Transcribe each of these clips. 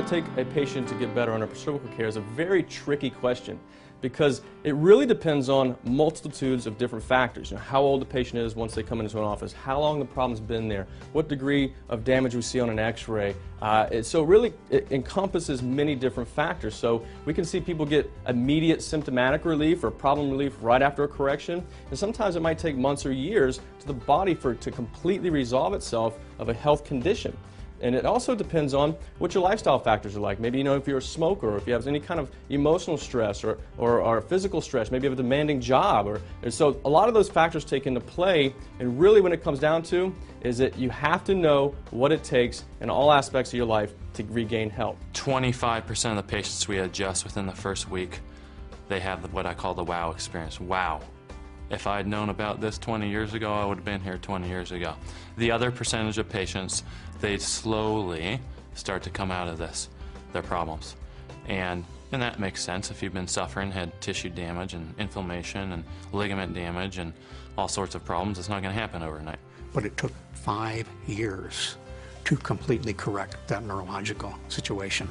it take a patient to get better under cervical care is a very tricky question, because it really depends on multitudes of different factors. You know, how old the patient is once they come into an office, how long the problem's been there, what degree of damage we see on an x-ray. So really it encompasses many different factors. So we can see people get immediate symptomatic relief or problem relief right after a correction, and sometimes it might take months or years to the body to completely resolve itself of a health condition. And it also depends on what your lifestyle factors are like. Maybe, you know, if you're a smoker, or if you have any kind of emotional stress or physical stress, maybe you have a demanding job. So a lot of those factors take into play, and really when it comes down to is that you have to know what it takes in all aspects of your life to regain health. 25% of the patients we adjust within the first week, they have what I call the wow experience. Wow. If I'd known about this 20 years ago, I would have been here 20 years ago. The other percentage of patients, they slowly start to come out of their problems. And that makes sense. If you've been suffering, had tissue damage and inflammation and ligament damage and all sorts of problems, it's not going to happen overnight. But it took 5 years to completely correct that neurological situation.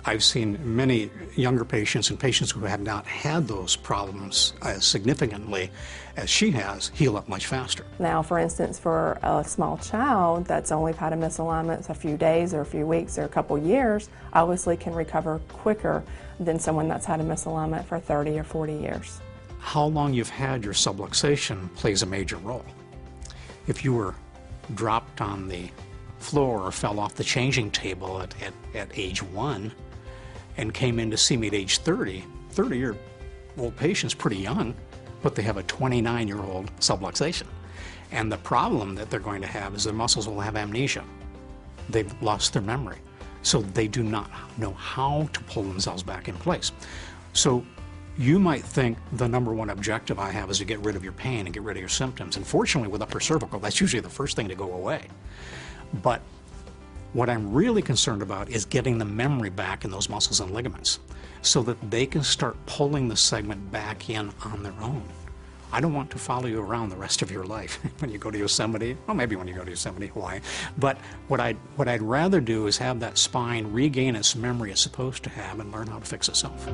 I've seen many younger patients and patients who have not had those problems as significantly as she has heal up much faster. Now, for instance, for a small child that's only had a misalignment a few days or a few weeks or a couple years, obviously can recover quicker than someone that's had a misalignment for 30 or 40 years. How long you've had your subluxation plays a major role. If you were dropped on the floor or fell off the changing table at age 1, and came in to see me at age 30, 30-year-old patient's pretty young, but they have a 29-year-old subluxation. And the problem that they're going to have is their muscles will have amnesia. They've lost their memory. So they do not know how to pull themselves back in place. So you might think the #1 objective I have is to get rid of your pain and get rid of your symptoms. And fortunately with upper cervical, that's usually the first thing to go away. But what I'm really concerned about is getting the memory back in those muscles and ligaments so that they can start pulling the segment back in on their own. I don't want to follow you around the rest of your life when you go to Yosemite, well, maybe when you go to Yosemite, Hawaii. But what I'd rather do is have that spine regain its memory it's supposed to have and learn how to fix itself.